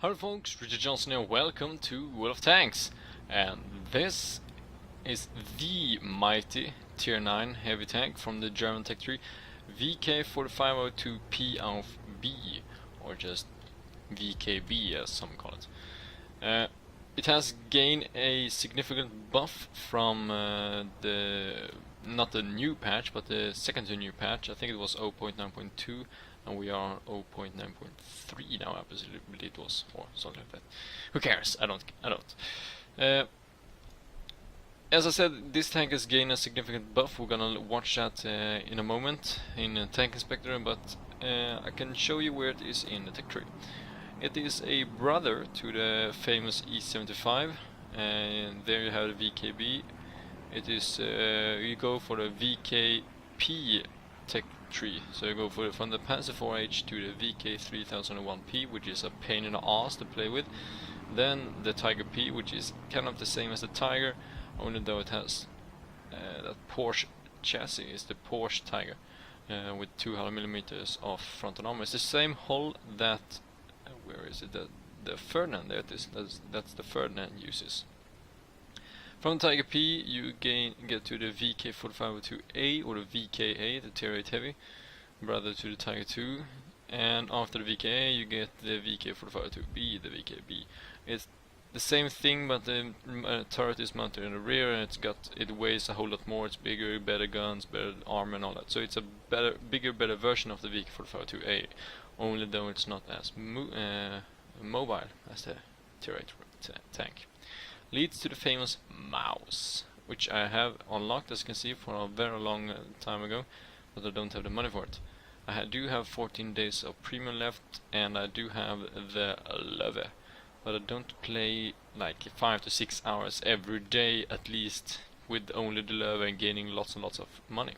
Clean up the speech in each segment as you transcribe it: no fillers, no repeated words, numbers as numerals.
Hello folks, Richard Johnson here, welcome to World of Tanks. And this is the mighty Tier 9 heavy tank from the German tech tree VK4502P Ausf.B, or just VKB as some call it. It has gained a significant buff from not the new patch, but the second to new patch. I think it was 0.9.2 and we are 0.9.3 now, I believe it was, or something like that. Who cares? I don't. As I said, this tank has gained a significant buff. We're gonna watch that in a moment in a Tank Inspector, but I can show you where it is in the tech tree. It is a brother to the famous E75, and there you have the VKB. It is you go for the VKP tech tree, so you go from the Panzer 4H to the VK3001P, which is a pain in the ass to play with. Then the Tiger P, which is kind of the same as the Tiger, only though it has that Porsche chassis. Is the Porsche Tiger with 200mm of frontal armor. It's the same hull that where is it? The Ferdinand. There it is. That's the Ferdinand uses. From the Tiger P, you get to the VK4502A or the VKA, the Tier 8 heavy, brother to the Tiger 2. And after the VKA, you get the VK4502B, the VKB. It's the same thing, but the turret is mounted in the rear, and it weighs a whole lot more. It's bigger, better guns, better armor, and all that. So it's a bigger version of the VK4502A. Only though it's not as mobile as the Tier 8 tank. Leads to the famous mouse, which I have unlocked, as you can see, for a very long time ago, but I don't have the money for it. I do have 14 days of premium left, and I do have the Löwe, but I don't play like 5 to 6 hours every day at least with only the Löwe and gaining lots and lots of money.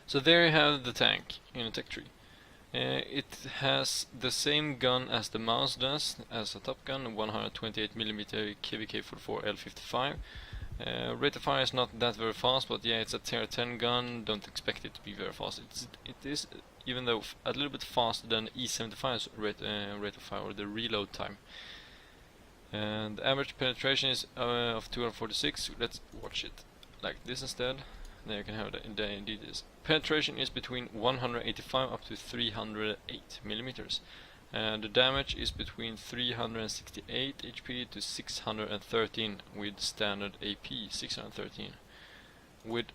So there you have the tank in a tech tree. It has the same gun as the mouse does, as a Top Gun, 128mm KVK44 L55. Rate of fire is not that very fast, but yeah, it's a tier 10 gun. Don't expect it to be very fast. It is, even though a little bit faster than E75's rate of fire, or the reload time. And the average penetration is of 246. Let's watch it like this instead. There you can have the details. Penetration is between 185 up to 308mm. The damage is between 368 HP to 613 with standard AP 613. With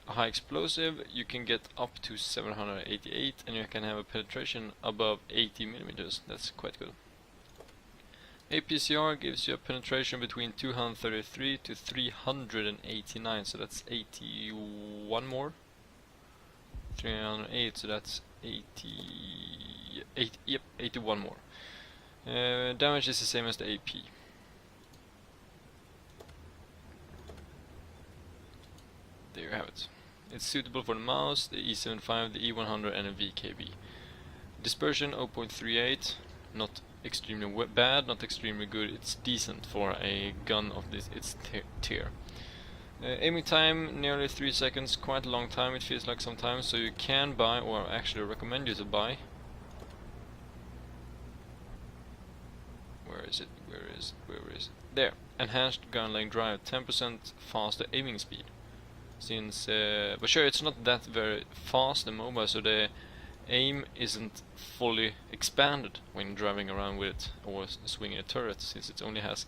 a high explosive you can get up to 788, and you can have a penetration above 80mm. That's quite good. APCR gives you a penetration between 233 to 389, so that's 81 more. 308, so that's 88, yep, 81 more. Damage is the same as the AP. There you have it. It's suitable for the mouse, the E75, the E100 and a VKB. Dispersion 0.38, not extremely bad, not extremely good. It's decent for a gun of its tier. Aiming time nearly 3 seconds, quite a long time it feels like sometimes, so you can buy, or actually recommend you to buy. Where is it? There. Enhanced gun length drive, 10% faster aiming speed. Since, but sure, it's not that very fast and mobile, so the aim isn't fully expanded when driving around with it or swinging a turret, since it only has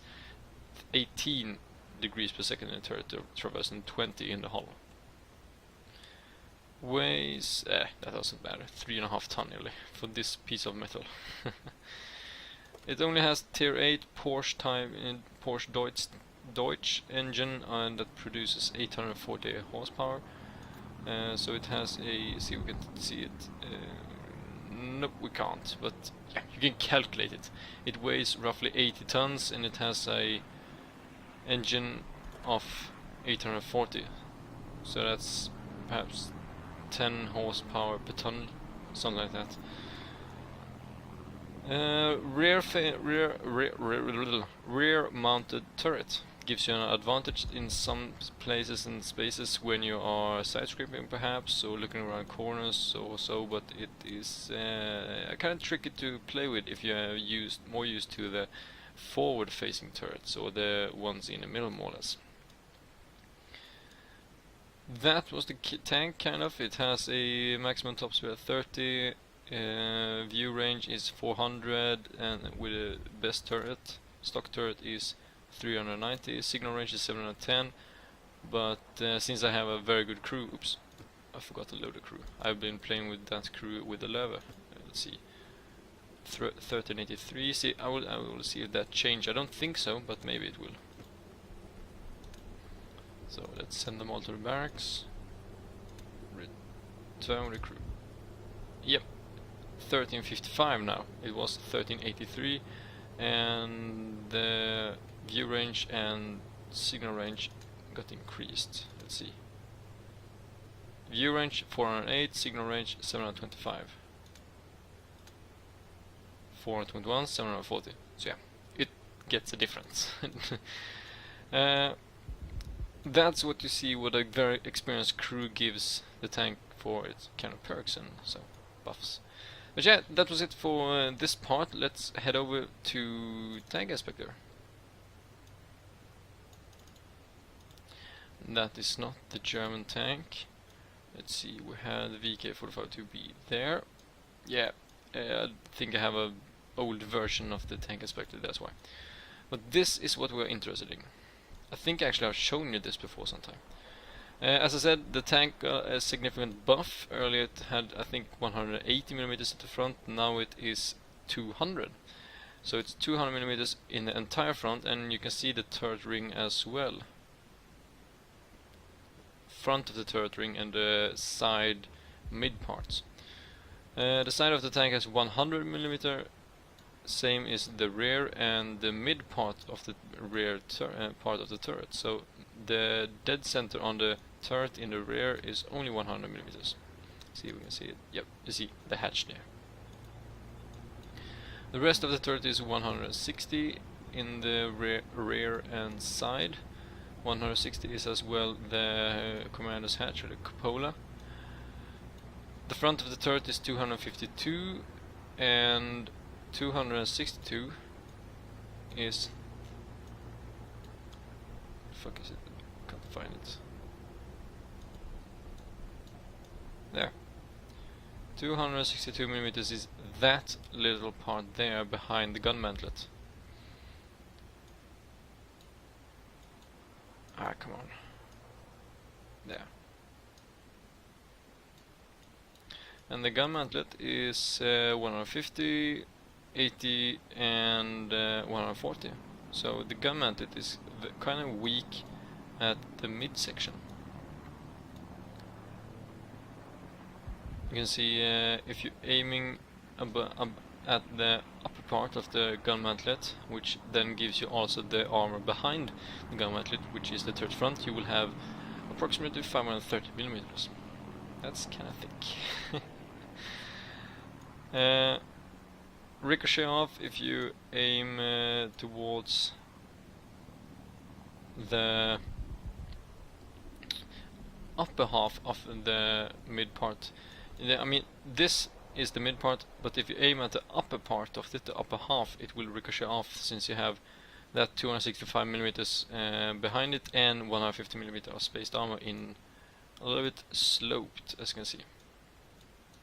18 degrees per second in the turret traversing 20 in the hull. Weighs, that doesn't matter, 3.5 tons nearly for this piece of metal. It only has tier 8 Porsche type in Porsche Deutsch engine, and that produces 840 horsepower. So it has a, see, we can see it, nope we can't, but yeah, you can calculate it. It weighs roughly 80 tons and it has a engine of 840, so that's perhaps 10 horsepower per ton, something like that. Rear mounted turret. gives you an advantage in some places and spaces when you are side scraping perhaps, or looking around corners or so, but it is kind of tricky to play with if you are more used to the forward facing turrets, or the ones in the middle more or less. That was the tank, kind of. It has a maximum top speed of 30, view range is 400, and with the best turret, stock turret, is 390, signal range is 710, but since I have a very good crew, oops, I forgot to load the crew. I've been playing with that crew with the lever. Let's see, 1383. See, I will see if that changed. I don't think so, but maybe it will. So let's send them all to the barracks. Return with the crew. Yep, 1355 now. It was 1383, and the view range and signal range got increased. Let's see. View range 408, signal range 725. 421, 740. So yeah, it gets a difference. That's what you see, what a very experienced crew gives the tank for its kind of perks and so buffs. But yeah, that was it for this part. Let's head over to Tank Inspector. That is not the German tank. Let's see, we had the VK45-2B there. Yeah, I think I have a old version of the Tank Inspector, that's why. But this is what we're interested in. I think actually I've shown you this before sometime. As I said, the tank got a significant buff. Earlier it had, I think, 180mm at the front, now it is 200. So it's 200mm in the entire front, and you can see the turret ring as well. Front of the turret ring and the side mid parts. The side of the tank has 100mm, same is the rear and the mid part of the rear part of the turret. So the dead center on the turret in the rear is only 100mm. See if we can see it. Yep, you see the hatch there. The rest of the turret is 160 in the rear and side. 160 is as well the commander's hatch, or the cupola. The front of the turret is 252, and 262 is... fuck is it? Can't find it. There. 262mm is that little part there behind the gun mantlet. Ah, come on. There. And the gun mantlet is 150, 80 and 140. So the gun mantlet is kind of weak at the midsection. You can see if you're aiming at the upper part of the gun mantlet, which then gives you also the armor behind the gun mantlet, which is the turret front, you will have approximately 530mm. That's kind of thick. Ricochet off if you aim towards the upper half of the mid part. I mean, this is the mid part, but if you aim at the upper part of it, the upper half, it will ricochet off, since you have that 265mm behind it and 150mm of spaced armor in a little bit sloped, as you can see.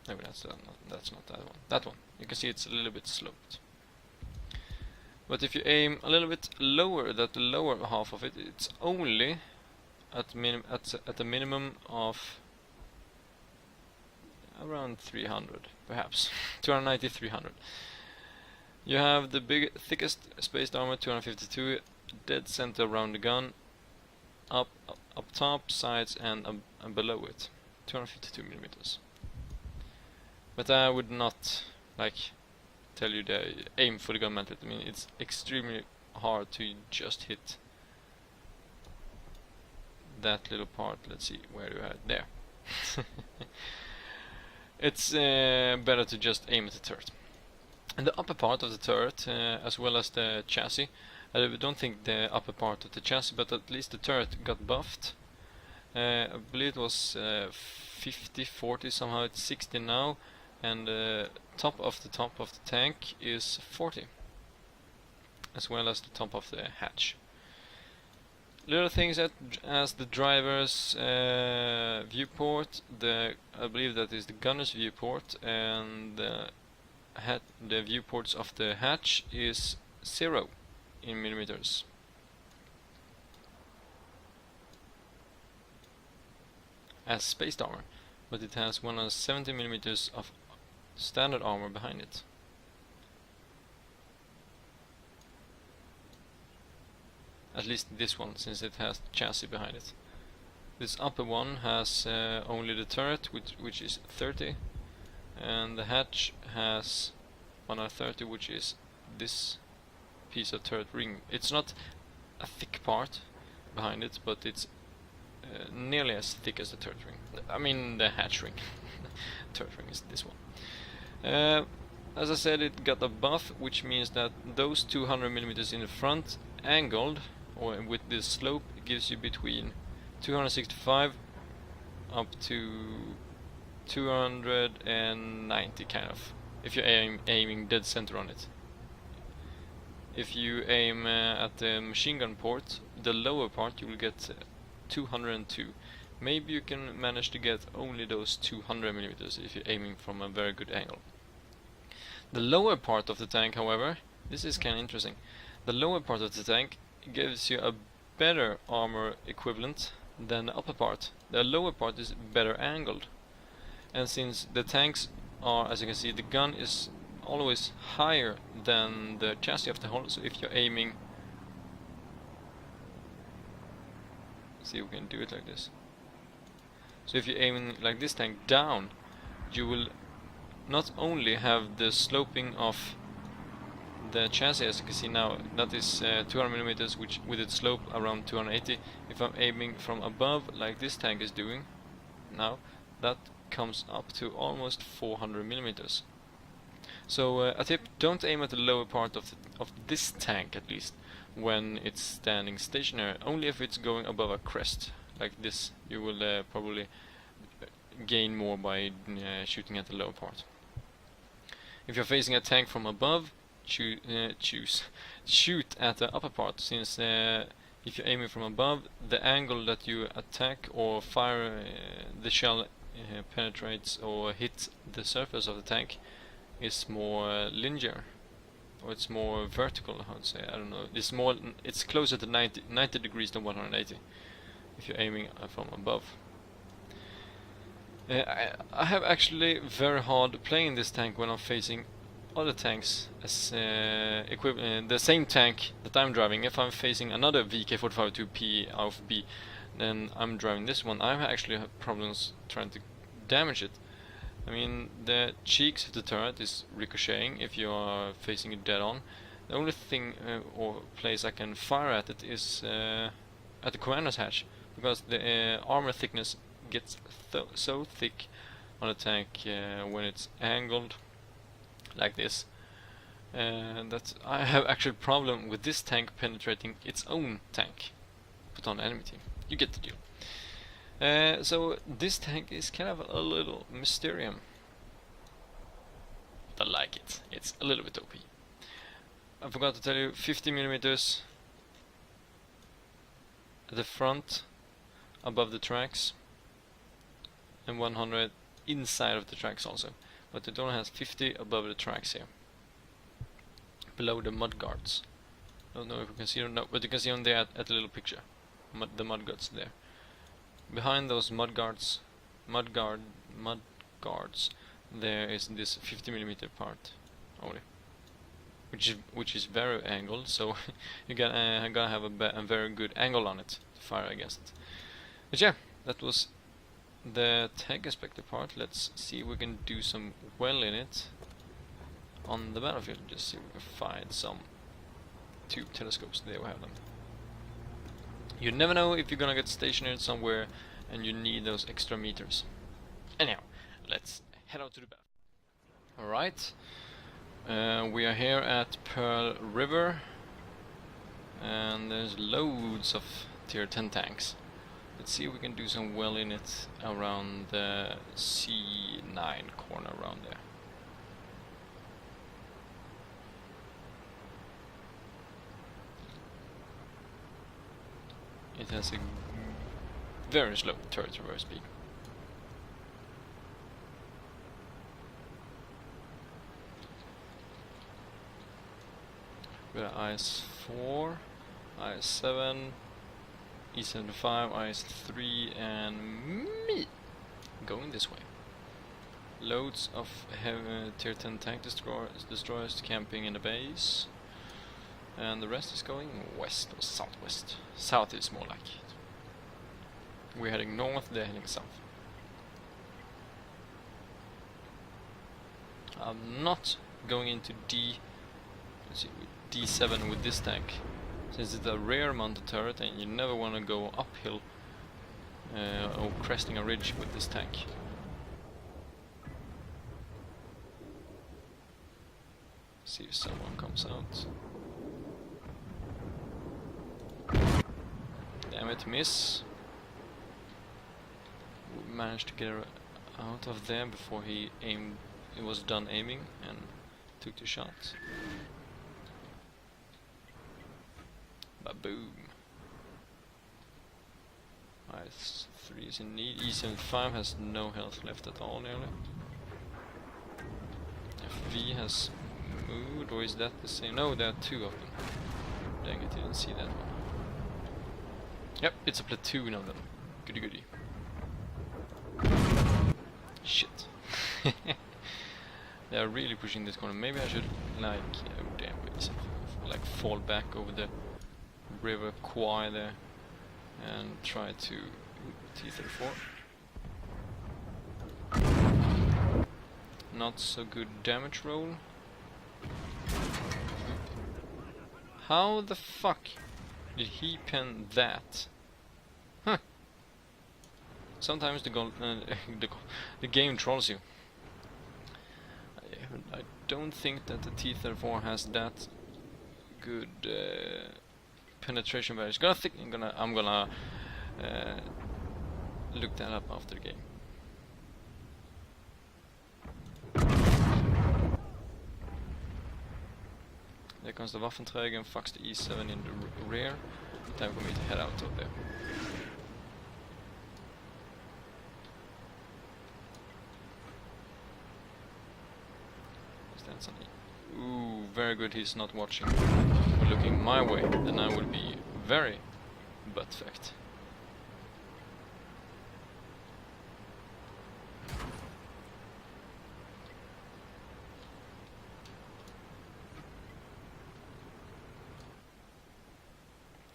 Maybe that's not that one. That one. You can see it's a little bit sloped. But if you aim a little bit lower, that the lower half of it, it's only at a minimum of around 300, perhaps 290, 300. You have the thickest spaced armor, 252, dead center around the gun, up top, sides, and below it, 252mm. But I would not tell you to aim for the gun mantlet. I mean, it's extremely hard to just hit that little part. Let's see, where do I have it? There. It's better to just aim at the turret. And the upper part of the turret, as well as the chassis, I don't think the upper part of the chassis, but at least the turret got buffed. I believe it was 50, 40, somehow it's 60 now, and the top of the tank is 40, as well as the top of the hatch. Little things as the driver's viewport, I believe that is the gunner's viewport, and the viewports of the hatch is 0 in millimeters. As spaced armor, but it has 170 millimeters of standard armor behind it. At least this one, since it has the chassis behind it. This upper one has only the turret, which is 30, and the hatch has 130, which is this piece of turret ring. It's not a thick part behind it, but it's nearly as thick as the turret ring. I mean the hatch ring. Turret ring is this one. As I said, it got a buff, which means that those 200 millimeters in the front, angled, or with this slope, it gives you between 265 up to 290 kind of, if you're aiming dead center on it. If you aim at the machine gun port, the lower part, you will get 202. Maybe you can manage to get only those 200 millimeters if you're aiming from a very good angle. The lower part of the tank, however, this is kind of interesting. The lower part of the tank gives you a better armor equivalent than the upper part. The lower part is better angled, and since the tanks are, as you can see, the gun is always higher than the chassis of the hull, so if you're aiming, see if we can do it like this. So if you're aiming like this tank down, you will not only have the sloping of the chassis, as you can see now, that is 200 millimeters, which with its slope around 280. If I'm aiming from above, like this tank is doing now, that comes up to almost 400 millimeters. So a tip: don't aim at the lower part of this tank, at least when it's standing stationary. Only if it's going above a crest like this, you will probably gain more by shooting at the lower part. If you're facing a tank from above, shoot at the upper part, since if you're aiming from above, the angle that you attack or fire the shell penetrates or hits the surface of the tank is more linear, or it's more vertical, I would say. I don't know. It's closer to 90 degrees than 180 if you're aiming from above. I have actually very hard playing this tank when I'm facing other tanks as the same tank that I'm driving. If I'm facing another VK-45-2P Ausf.B, then I'm driving this one. I actually have problems trying to damage it. I mean, the cheeks of the turret is ricocheting if you are facing it dead on. The only thing or place I can fire at it is at the commander's hatch, because the armor thickness gets so thick on the tank when it's angled like this, that I have actually problem with this tank penetrating its own tank put on the enemy team. You get the deal. So this tank is kind of a little mysterium, but I like it. It's a little bit OP. I forgot to tell you, 50 millimeters at the front above the tracks, and 100 inside of the tracks also, but it only has 50 above the tracks here, below the mud guards. I don't know if you can see them, no, but you can see them there at the little picture, the mud guards there. Behind those mud guards, there is this 50 millimeter part only, which is very angled, so you gotta have a very good angle on it to fire against it. But yeah, that was the tank inspector part. Let's see if we can do some well in it on the battlefield. Just see if we can find some tube telescopes. There we have them. You never know if you're gonna get stationed somewhere and you need those extra meters. Anyhow, let's head out to the battle. Alright, we are here at Pearl River, and there's loads of tier 10 tanks. Let's see if we can do some well in it around the C9 corner around there. It has a very slow turret reverse speed. We got IS-4, IS-7, E-75, IS-3 and me going this way. Loads of heavy tier 10 tank destroyers camping in the base. And the rest is going west or southwest. South is more like it. We're heading north, they're heading south. I'm not going into D7 with this tank, since it's a rear mounted turret and you never want to go uphill or cresting a ridge with this tank. See if someone comes out. Damn it, miss. We managed to get her out of there before he was done aiming and took the shot. Ba-boom. IS-3 is in need. E-75 has no health left at all nearly. FV has moved, or is that the same? No, there are two of them. Dang it, I didn't see that one. Yep, it's a platoon of them. Goody goody. Shit. They are really pushing this corner. Maybe I should, like, oh damn, like fall back over the river Kwai there and try to T-34. Not so good damage roll. How the fuck did he pen that? Huh. Sometimes the game trolls you. I don't think that the T-34 has that good penetration value. I'm gonna look that up after the game. There comes the Waffenträger and fucks the E7 in the rear. Time for me to head out of there. Ooh, very good, he's not watching or looking my way, then I will be very butt-fucked.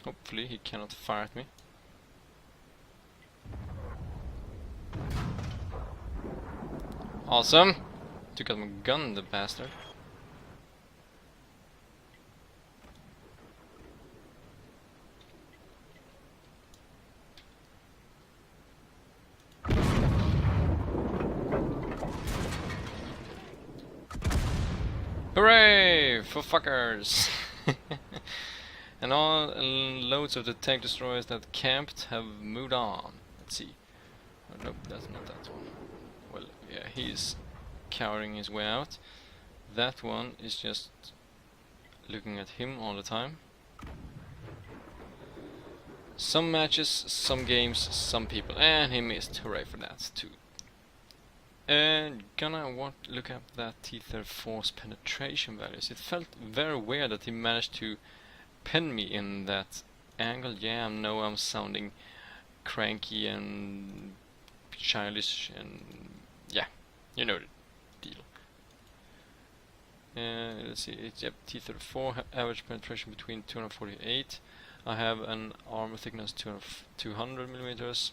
Hopefully he cannot fire at me. Awesome! Took out my gun, the bastard. Hooray! For fuckers! And all loads of the tank destroyers that camped have moved on. Let's see. Oh, nope, that's not that one. Well, yeah, he's cowering his way out. That one is just looking at him all the time. Some matches, some games, some people. And he missed. Hooray for that too. And look at that T-34's penetration values. It felt very weird that he managed to pen me in that angle. Yeah, I know I'm sounding cranky and childish, and yeah, you know the deal. Let's see, it's T-34 average penetration between 248. I have an armor thickness 200 millimeters,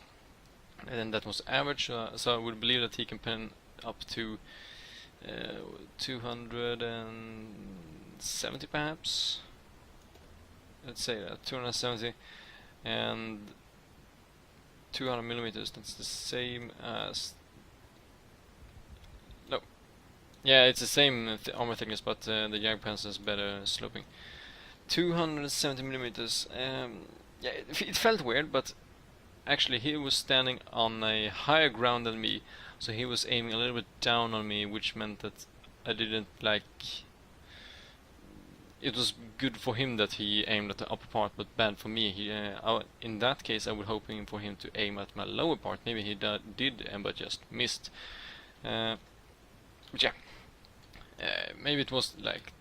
and that was average. So I would believe that he can pen up to 270 perhaps. Let's say that 270 and 200 millimeters. That's the same as yeah, it's the same armor thickness, but the Jag Panzer is better sloping. 270 millimeters. Yeah, it felt weird, but actually he was standing on a higher ground than me, so he was aiming a little bit down on me, which meant that I didn't like. It was good for him that he aimed at the upper part, but bad for me. In that case, I was hoping for him to aim at my lower part. Maybe he did, but just missed. But yeah, maybe it was like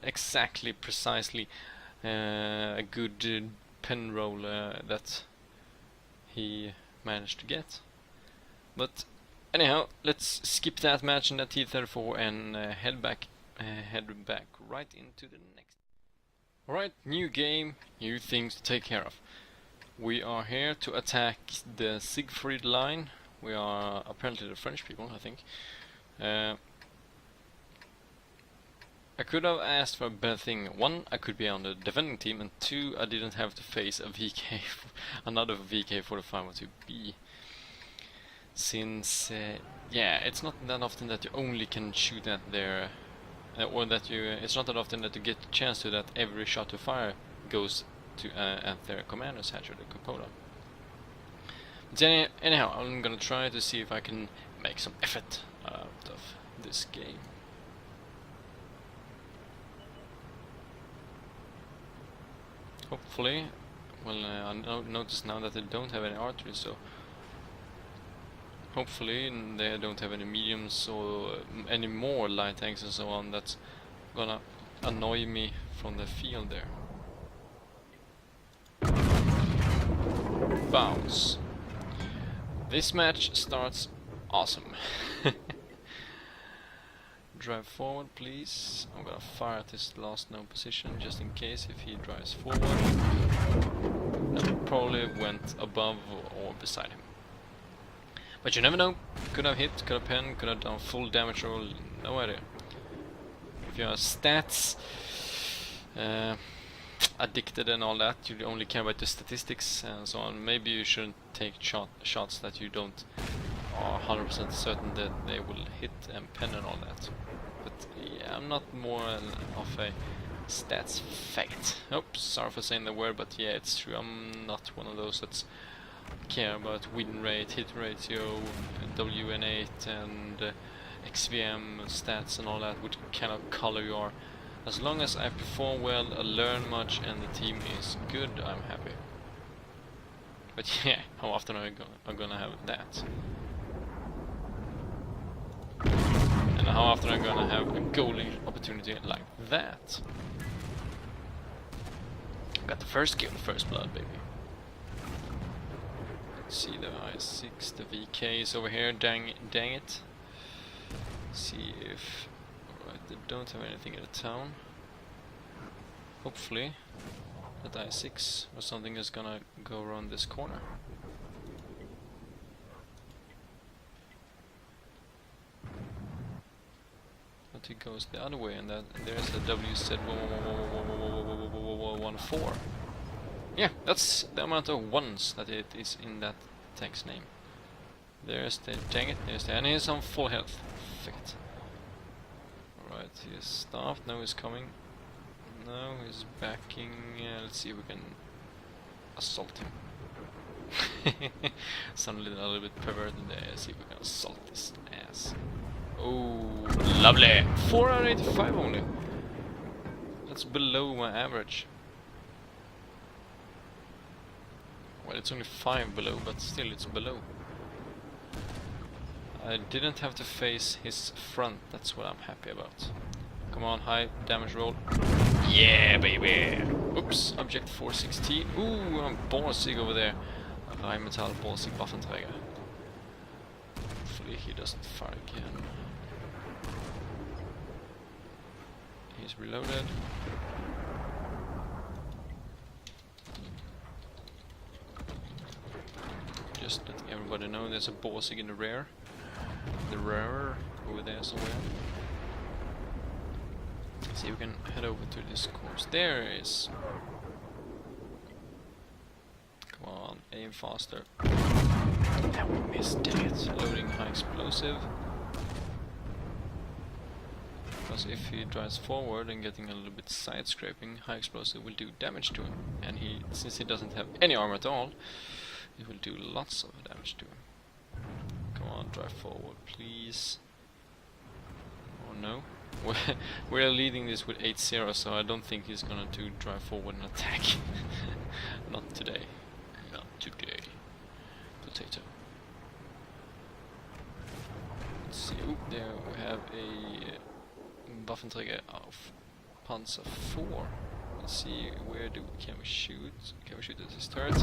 exactly, precisely a good pen roll that he managed to get. But anyhow, let's skip that match in that T34 and head back right into the next. Alright, new game, new things to take care of. We are here to attack the Siegfried line. We are apparently the French people, I think. I could have asked for a better thing. One, I could be on the defending team, and two, I didn't have to face a VK, another VK-45-2B. Since, yeah, it's not that often that you only can shoot at their, or that it's not that often that you get a chance to that every shot you fire goes to at their commander's hatch or the cupola. But anyhow, I'm gonna try to see if I can make some effort out of this game. Hopefully, well, I notice now that they don't have any artillery, so hopefully they don't have any mediums or any more light tanks and so on that's gonna annoy me from the field there. Bounce. This match starts awesome. Drive forward, please. I'm gonna fire at his last known position just in case if he drives forward. That probably went above or beside him. But you never know. Could have hit, could have penned, could have done full damage roll. No idea. If you are stats addicted and all that, you only care about the statistics and so on. Maybe you shouldn't take shots that you don't are 100% certain that they will hit and pen and all that. But yeah, I'm not more of a stats faggot. Oops, sorry for saying the word, but yeah, it's true. I'm not one of those that care about win rate, hit ratio, WN8 and XVM stats and all that, which kind of color you are. As long as I perform well, I learn much, and the team is good, I'm happy. But yeah, how often are I gonna have that? And how often am I gonna have a goalie opportunity like that? Got the first kill, first blood, baby. Let's see the I6, the VK is over here, dang it. See if... Alright, they don't have anything in the town. Hopefully, that I6 or something is gonna go around this corner. But he goes the other way, and there's the WZ14. Yeah, that's the amount of ones that it is in that tank's name. There's the, dang it, there's the, and he's on full health. Perfect. Alright, he is stopped, now he's coming. Now he's backing, let's see if we can assault him. Sounded a little bit perverted there, see if we can assault this ass. Oh, lovely! 485 only. That's below my average. Well, it's only 5 below, but still it's below. I didn't have to face his front, that's what I'm happy about. Come on, high damage roll. Yeah, baby! Oops, object 416. Ooh, I'm ballsig over there. Rheinmetall ballsig Waffenträger. Hopefully he doesn't fire again. He's reloaded. Just letting everybody know there's a ballsig in the rear. The rear over there somewhere. Let's see if we can head over to this course. There it is. Come on, aim faster. That we missed, dang it. Loading high explosive. because if he drives forward and getting a little bit side scraping, high explosive will do damage to him, and since he doesn't have any armor at all, it will do lots of damage to him. Come on, drive forward, please. Oh no. We're leading this with 8-0, so I don't think he's gonna drive forward and attack. Not today. Not today. Potato. Let's see. Ooh, there we have a Waffenträger of Panzer 4. Let's see, can we shoot? Can we shoot at his turret?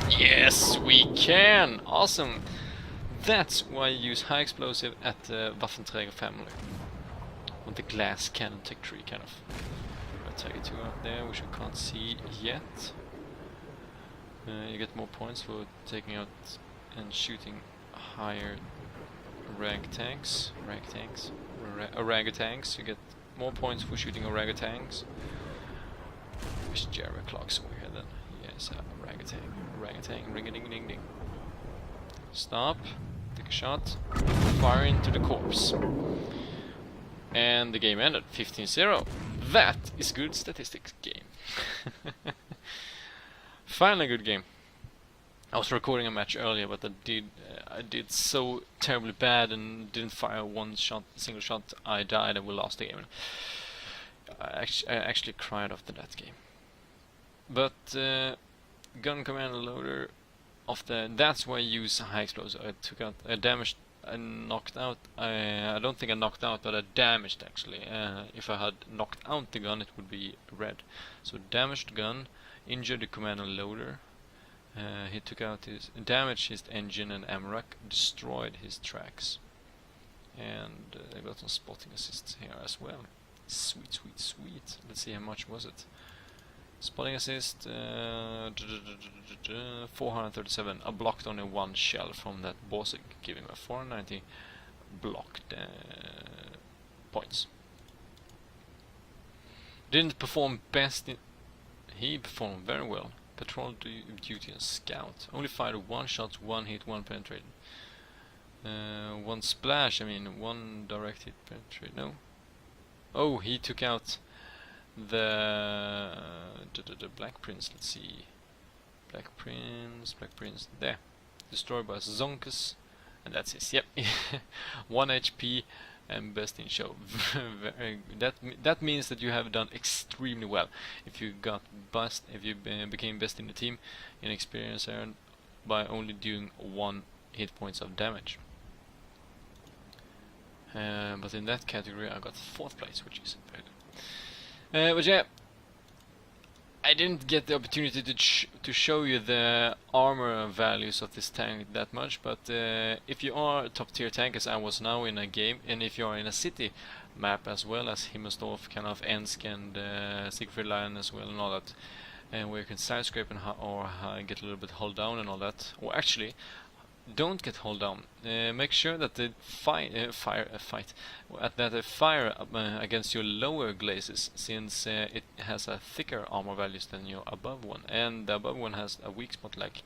Yes, we can! Awesome! That's why you use high explosive at the Waffenträger family. On the glass cannon tech tree, kind of. Tiger 2 out there, which we can't see yet. You get more points for taking out and shooting higher orangutans. You get more points for shooting orangutans. Wish Jerry Clark's over here then. Yes, orangutan, ring-a-ding-ding-ding. Stop, take a shot, fire into the corpse. And the game ended 15-0. That is good statistics game. Finally, good game. I was recording a match earlier, but I did so terribly bad and didn't fire single shot. I died and we lost the game. I actually cried after that game. But gun command loader that's why I use high explosive. I took out I knocked out. I don't think I knocked out, but I damaged actually. If I had knocked out the gun, it would be red. So damaged gun, injured the commander loader. He took out damaged his engine and ammo rack, destroyed his tracks, and I got some spotting assists here as well. Sweet, sweet, sweet. Let's see how much was it. Spotting assist 437. I blocked only one shell from that Borsig, giving me 490 blocked points. Didn't perform best he performed very well. Patrol duty and scout. Only fired 1 shot, 1 hit, 1 penetrated. 1 splash, I mean 1 direct hit penetrate. No. Oh, he took out the Black Prince. Let's see. Black Prince, there. Destroyed by Zonkus, and that's his. Yep. 1 HP and best in show. That means that you have done extremely well. If you became best in the team in experience earned by only doing 1 hit points of damage. But in that category I got 4th place, which is very good. But yeah, I didn't get the opportunity to show you the armor values of this tank that much, but if you are a top tier tank as I was now in a game, and if you are in a city map as well as Himmelsdorf, kind of Ensk and Siegfried Line as well and all that, and where you can side scrape and or get a little bit hold down and all that, or actually don't get hold down. Make sure that the fire against your lower glazes, since it has a thicker armor values than your above one, and the above one has a weak spot like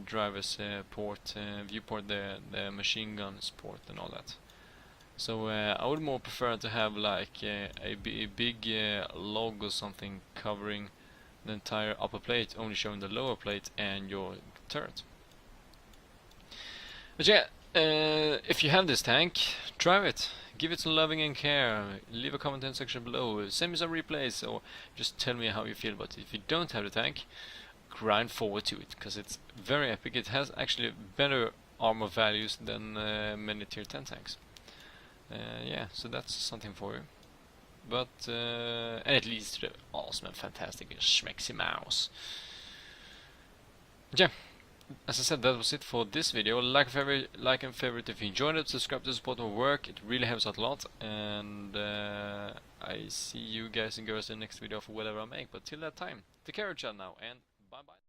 driver's port, viewport, the machine gun's port and all that. So I would more prefer to have like a big log or something covering the entire upper plate, only showing the lower plate and your turret. But yeah, if you have this tank, try it. Give it some loving and care. Leave a comment in the section below. Send me some replays or just tell me how you feel about it. If you don't have the tank, grind forward to it, because it's very epic. It has actually better armor values than many tier 10 tanks. Yeah, so that's something for you. But and it leads to the awesome and fantastic schmexy mouse. Yeah. As I said, that was it for this video. Like and favorite if you enjoyed it. Subscribe to support my work. It really helps out a lot. And I see you guys and girls in the next video for whatever I make. But till that time, take care of each other now and bye bye.